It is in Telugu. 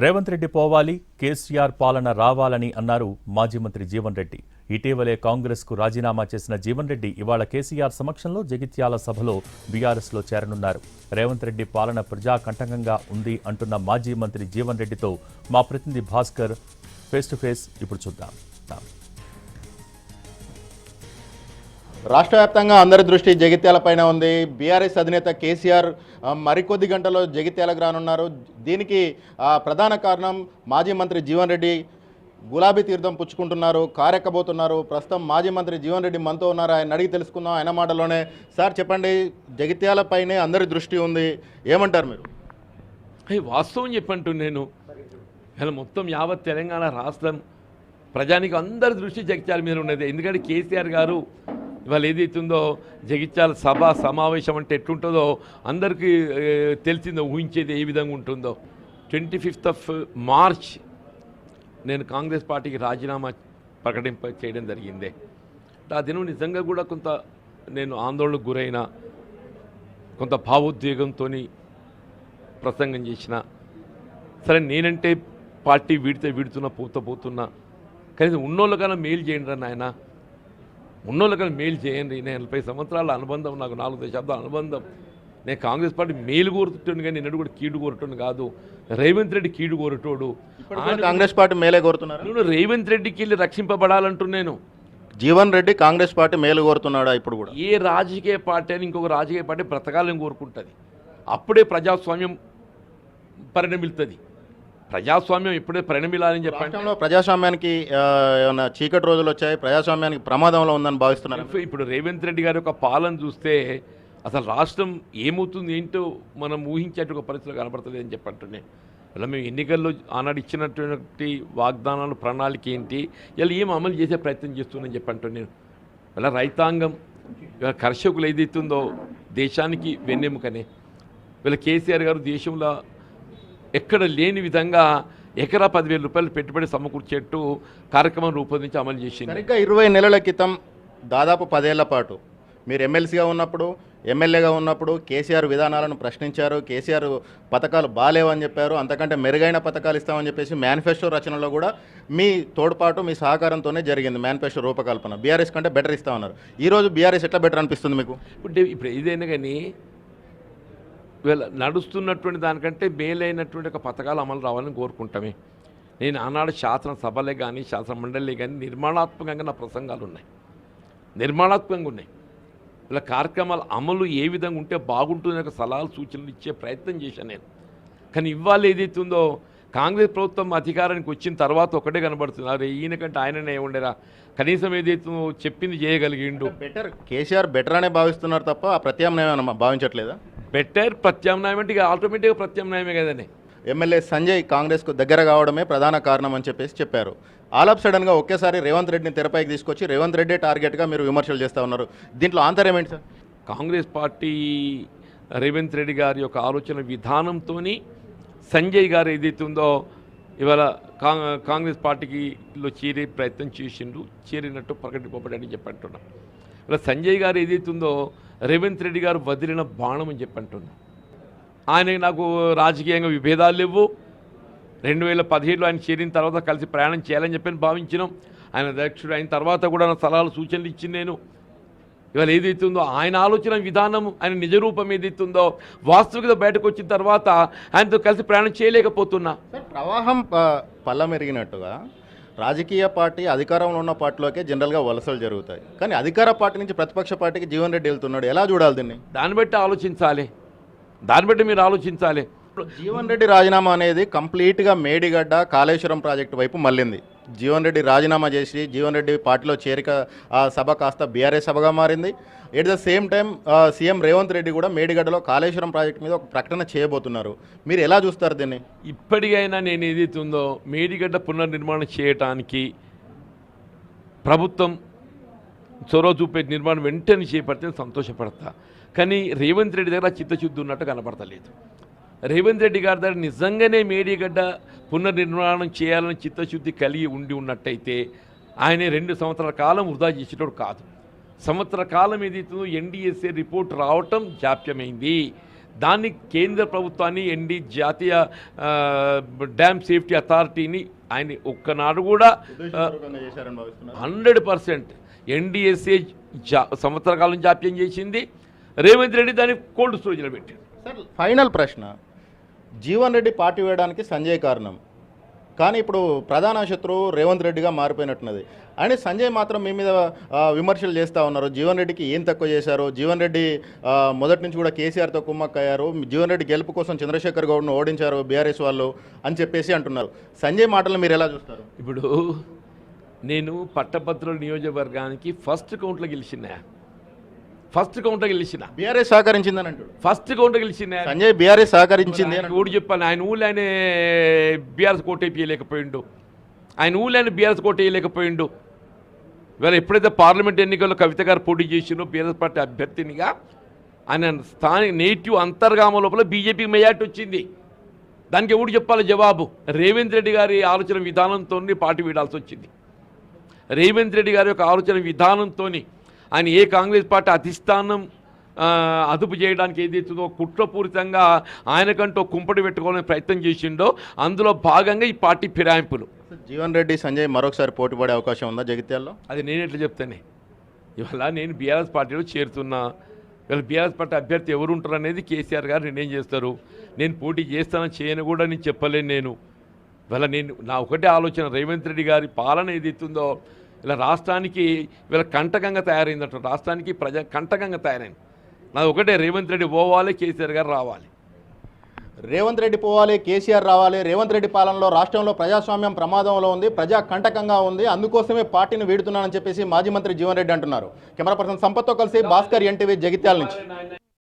రేవంత్ రెడ్డి పోవాలి, కేసీఆర్ పాలన రావాలని అన్నారు మాజీ మంత్రి జీవన్ రెడ్డి. ఇటీవలే కాంగ్రెస్కు రాజీనామా చేసిన జీవన్ రెడ్డి ఇవాళ కేసీఆర్ సమక్షంలో జగిత్యాల సభలో బీఆర్ఎస్లో చేరనున్నారు. రేవంత్ రెడ్డి పాలన ప్రజాకంటకంగా ఉంది అంటున్న మాజీ మంత్రి జీవన్ రెడ్డితో మా ప్రతినిధి భాస్కర్ ఫేస్ టు ఫేస్ ఇప్పుడు చూద్దాం. రాష్ట్ర వ్యాప్తంగా అందరి దృష్టి జగిత్యాలపైన ఉంది. బీఆర్ఎస్ అధినేత కేసీఆర్ మరికొద్ది గంటల్లో జగిత్యాలకు రానున్నారు. దీనికి ప్రధాన కారణం మాజీ మంత్రి జీవన్ రెడ్డి గులాబీ తీర్థం పుచ్చుకుంటున్నారు, కారెక్కబోతున్నారు. ప్రస్తుతం మాజీ మంత్రి జీవన్ రెడ్డి మనతో ఉన్నారు. ఆయన అడిగి తెలుసుకుందాం ఆయన మాటలోనే. సార్ చెప్పండి, జగిత్యాలపైనే అందరి దృష్టి ఉంది, ఏమంటారు మీరు? వాస్తవం చెప్పంటూ నేను ఇలా మొత్తం యావత్ తెలంగాణ రాష్ట్రం ప్రజానికి అందరి దృష్టి జగిత్యాల మీద ఉన్నది. ఎందుకంటే కేసీఆర్ గారు ఇవాళ ఏదైతుందో జగిత్యాల సభ సమావేశం అంటే ఎట్లుంటుందో అందరికీ తెలిసిందో, ఊహించేది ఏ విధంగా ఉంటుందో. 25th మార్చ్ నేను కాంగ్రెస్ పార్టీకి రాజీనామా చేయడం జరిగింది. ఆ దినం నిజంగా కూడా కొంత నేను ఆందోళనకు గురైన, కొంత భావోద్వేగంతో ప్రసంగం చేసిన. సరే నేనంటే పార్టీ వీడుతున్నా పోతున్నా కనీసం ఉన్నోళ్ళకన్నా మేలు చేయండి రా నాయన, ఉన్నోళ్ళకన్నా మేలు చేయండి. నేను 40 సంవత్సరాల అనుబంధం, నాకు 4 దశాబ్దాల అనుబంధం. నేను కాంగ్రెస్ పార్టీ మేలు కోరుతుంటాను కానీ నిన్నడు కూడా కీడు కోరటోను కాదు. రేవంత్ రెడ్డి కీడు కోరటోడు, కాంగ్రెస్ పార్టీ మేలే కోరుతున్నారు. నేను రేవంత్ రెడ్డికి వెళ్ళి రక్షింపబడాలంటున్నాను. జీవన్ రెడ్డి కాంగ్రెస్ పార్టీ మేలు కోరుతున్నాడా? ఇప్పుడు కూడా ఏ రాజకీయ పార్టీ అని ఇంకొక రాజకీయ పార్టీ బ్రతకాలని కోరుకుంటుంది. అప్పుడే ప్రజాస్వామ్యం పరిణమిస్తుంది. ప్రజాస్వామ్యం ఎప్పుడే పరిణమిలాలని చెప్పండి. ప్రజాస్వామ్యానికి ఏమైనా చీకటి రోజులు వచ్చాయి, ప్రజాస్వామ్యానికి ప్రమాదంలో ఉందని భావిస్తున్నారు. ఇప్పుడు రేవంత్ రెడ్డి గారి యొక్క పాలన చూస్తే అసలు రాష్ట్రం ఏమవుతుంది ఏంటో మనం ఊహించేట ఒక పరిస్థితులు కనబడుతుంది అని చెప్పంటున్నాయి. ఇలా మేము ఎన్నికల్లో ఆనాడు ఇచ్చినటువంటి వాగ్దానాలు, ప్రణాళిక ఏంటి, ఇలా ఏం అమలు చేసే ప్రయత్నం చేస్తున్నాను చెప్పంటున్నాను. ఇలా రైతాంగం, ఇలా కర్షకులు ఏదైతుందో దేశానికి వెన్నెముకనే. వీళ్ళ కేసీఆర్ గారు దేశంలో ఎక్కడ లేని విధంగా ఎకరా 10,000 రూపాయలు పెట్టుబడి సమకూర్చేట్టు కార్యక్రమం రూపొందించి అమలు చేసింది. సరిగ్గా 20 నెలల క్రితం దాదాపు 10 ఏళ్ల పాటు మీరు ఎమ్మెల్సీగా ఉన్నప్పుడు, ఎమ్మెల్యేగా ఉన్నప్పుడు కేసీఆర్ విధానాలను ప్రశ్నించారు. కేసీఆర్ పథకాలు బాగాలేవని చెప్పారు, అంతకంటే మెరుగైన పథకాలు ఇస్తామని చెప్పేసి మేనిఫెస్టో రచనలో కూడా మీ తోడ్పాటు, మీ సహకారంతోనే జరిగింది మేనిఫెస్టో రూపకల్పన. బీఆర్ఎస్ కంటే బెటర్ ఇస్తామన్నారు. ఈరోజు బీఆర్ఎస్ ఎట్లా బెటర్ అనిపిస్తుంది మీకు? ఇప్పుడు ఏదైనా కానీ వీళ్ళ నడుస్తున్నటువంటి దానికంటే మేలైనటువంటి ఒక పథకాలు అమలు రావాలని కోరుకుంటామే. నేను ఆనాడు శాసనసభలే కానీ శాసన మండలి కానీ నిర్మాణాత్మకంగా నా ప్రసంగాలు ఉన్నాయి, నిర్మాణాత్మకంగా ఉన్నాయి. ఇలా కార్యక్రమాల అమలు ఏ విధంగా ఉంటే బాగుంటుందని ఒక సలహాలు సూచనలు ఇచ్చే ప్రయత్నం చేశాను నేను. కానీ ఇవాళ ఏదైతుందో కాంగ్రెస్ ప్రభుత్వం అధికారానికి వచ్చిన తర్వాత ఒకటే కనబడుతుంది, అరే ఈయనకంటే ఆయననే ఉండేరా, కనీసం ఏదైతుందో చెప్పింది చేయగలిగిండు. బెటర్ కేసీఆర్ బెటర్ అనే భావిస్తున్నారు తప్ప ఆ ప్రత్యామ్నాయం భావించట్లేదా? బెటర్ ప్రత్యామ్నాయం అంటే ఇక ఆటోమేటిక్గా ప్రత్యామ్నాయమే కదండి. ఎమ్మెల్యే సంజయ్ కాంగ్రెస్కు దగ్గర కావడమే ప్రధాన కారణం అని చెప్పారు. ఆల్ ఆఫ్ సడన్గా ఒకేసారి రేవంత్ రెడ్డిని తెరపైకి తీసుకొచ్చి రేవంత్ రెడ్డి టార్గెట్గా మీరు విమర్శలు చేస్తూ ఉన్నారు. దీంట్లో ఆంతర్యం ఏంటి సార్? కాంగ్రెస్ పార్టీ రేవంత్ రెడ్డి గారి యొక్క ఆలోచన విధానంతో సంజయ్ గారు ఏదైతుందో ఇవాళ కాంగ్రెస్ పార్టీలో చేరే ప్రయత్నం చేసిండు, చేరినట్టు ప్రకటింపబడని చెప్పంటున్నాం. ఇలా సంజయ్ గారు ఏదైతుందో రేవంత్ రెడ్డి గారు వదిలిన బాణం అని చెప్పంటున్నాం. ఆయన నాకు రాజకీయంగా విభేదాలు లేవు. 2017లో ఆయన చేరిన తర్వాత కలిసి ప్రయాణం చేయాలని చెప్పని భావించినాం. ఆయన అధ్యక్షుడు అయిన తర్వాత కూడా నా సలహాలు సూచనలు ఇచ్చింది నేను. ఇవాళ ఏదైతుందో ఆయన ఆలోచన విధానం, ఆయన నిజరూపం ఏదైతుందో వాస్తవికత బయటకు వచ్చిన తర్వాత ఆయనతో కలిసి ప్రయాణం చేయలేకపోతున్నా. ప్రవాహం పల్లమెరిగినట్టుగా రాజకీయ పార్టీ అధికారంలో ఉన్న పార్టీలోకే జనరల్గా వలసలు జరుగుతాయి, కానీ అధికార పార్టీ నుంచి ప్రతిపక్ష పార్టీకి జీవన్ రెడ్డి వెళ్తున్నాడు. ఎలా చూడాలి దీన్ని? దాన్ని బట్టి ఆలోచించాలి, దాన్ని బట్టి మీరు ఆలోచించాలి. జీవన్ రెడ్డి రాజీనామా అనేది కంప్లీట్గా మేడిగడ్డ కాళేశ్వరం ప్రాజెక్టు వైపు మళ్ళింది. జీవన్ రెడ్డి రాజీనామా చేసి జీవన్ రెడ్డి పార్టీలో చేరిక సభ కాస్త బీఆర్ఎస్ సభగా మారింది. At the same time CM Revanth Reddy కూడా మేడిగడ్డలో కాళేశ్వరం ప్రాజెక్టు మీద ఒక ప్రకటన చేయబోతున్నారు. మీరు ఎలా చూస్తారు దీన్ని? ఇప్పటికైనా నేను ఏదైతుందో మేడిగడ్డ పునర్నిర్మాణం చేయటానికి ప్రభుత్వం చొరవ చూపే నిర్మాణం వెంటనే చేపడితే సంతోషపడతా. కానీ రేవంత్ రెడ్డి దగ్గర చిత్తశుద్ధి ఉన్నట్టు కనపడతలేదు. రేవంత్ రెడ్డి గారి దగ్గర నిజంగానే మేడిగడ్డ పునర్నిర్మాణం చేయాలని చిత్తశుద్ధి కలిగి ఉన్నట్టయితే ఆయన 2 సంవత్సరాల కాలం వృధా చేసేటోడు కాదు. సంవత్సర కాలం ఏదైతుందో ఎన్డీఎస్ఏ రిపోర్ట్ రావటం జాప్యమైంది. దాన్ని కేంద్ర ప్రభుత్వాన్ని జాతీయ డ్యామ్ సేఫ్టీ అథారిటీని ఆయన ఒక్కనాడు కూడా ఉద్దేశపూర్వకంగా చేశారని భావిస్తున్నారు. 100% ఎన్డీఎస్ఏ సంవత్సర కాలం జాప్యం చేసింది. రేవంత్ రెడ్డి దాన్ని కోల్డ్ స్టోరేజ్లో పెట్టాడు. సార్ ఫైనల్ ప్రశ్న, జీవన్ రెడ్డి పార్టీ వేయడానికి సంజయ్ కారణం, కానీ ఇప్పుడు ప్రధాన శత్రువు రేవంత్ రెడ్డిగా మారిపోయినట్టున్నది. అని సంజయ్ మాత్రం మీ మీద విమర్శలు చేస్తూ ఉన్నారు. జీవన్ రెడ్డికి ఏం తక్కువ చేశారు, జీవన్ రెడ్డి మొదటి నుంచి కూడా కేసీఆర్తో కుమ్మక్కయ్యారు, జీవన్ రెడ్డి గెలుపు కోసం చంద్రశేఖర్ గౌడ్ను ఓడించారు బీఆర్ఎస్ వాళ్ళు అని చెప్పేసి అంటున్నారు. సంజయ్ మాటలు మీరు ఎలా చూస్తారు? ఇప్పుడు నేను పట్టభద్రుల నియోజకవర్గానికి ఫస్ట్ కౌంట్లో గెలిచిన బీఆర్ఎస్ సహకరించిందని అంటాడు. ఫస్ట్ కౌంట్లో గెలిచిన సంజయ్ బీఆర్ఎస్ సహకరించింది అని ఊడు చెప్పాను. ఆయన ఊళ్ళో ఆయన బీఆర్ఎస్ కోటేయలేకపోయిండు, ఆయన ఊళ్ళో ఆయన బీఆర్ఎస్ కోటేయలేకపోయిండు. ఇవాళ ఎప్పుడైతే పార్లమెంట్ ఎన్నికల్లో కవిత గారు పోటీ చేసిండో బీఆర్ఎస్ పార్టీ అభ్యర్థినిగా, ఆయన స్థానిక నేటివ్ అంతర్గామ లోపల బీజేపీకి మెజార్టీ వచ్చింది. దానికి ఎవడు చెప్పాలి జవాబు? రేవంత్ రెడ్డి గారి ఆలోచన విధానంతో పార్టీ వీడాల్సి వచ్చింది. రేవంత్ రెడ్డి గారి యొక్క ఆలోచన విధానంతో ఆయన ఏ కాంగ్రెస్ పార్టీ అధిష్టానం అదుపు చేయడానికి ఏదైతుందో కుట్రపూరితంగా ఆయనకంటూ కుంపటి పెట్టుకోవాలని ప్రయత్నం చేసిండో అందులో భాగంగా ఈ పార్టీ ఫిరాయింపులు. జీవన్ రెడ్డి సంజయ్ మరొకసారి పోటీ పడే అవకాశం ఉందా జగిత్యాలలో? అది నేను ఎట్లా చెప్తానే? ఇవాళ నేను బీఆర్ఎస్ పార్టీలో చేరుతున్నా. ఇవాళ బీఆర్ఎస్ పార్టీ అభ్యర్థి ఎవరు ఉంటారు అనేది కేసీఆర్ గారు నిర్ణయం చేస్తారు. నేను పోటీ చేస్తానని చేయను కూడా నేను చెప్పలేను. నేను ఇవాళ నా ఒకటే ఆలోచన, రేవంత్ రెడ్డి గారి పాలన ఏదైతుందో ఇలా రాష్ట్రానికి ఇవాళ కంటకంగా తయారైందంట, రాష్ట్రానికి కంటకంగా తయారైంది. నాది ఒకటే, రేవంత్ రెడ్డి పోవాలి, కేసీఆర్ గారు రావాలి. రేవంత్ రెడ్డి పోవాలి, కేసీఆర్ రావాలి. రేవంత్ రెడ్డి పాలనలో రాష్ట్రంలో ప్రజాస్వామ్యం ప్రమాదంలో ఉంది, ప్రజా కంటకంగా ఉంది, అందుకోసమే పార్టీని వీడుతున్నానని చెప్పేసి మాజీ మంత్రి జీవన్ రెడ్డి అంటున్నారు. కెమెరా పర్సన్ సంపత్తో కలిసి భాస్కర్, ఎన్టీవీ, జగిత్యాల నుంచి.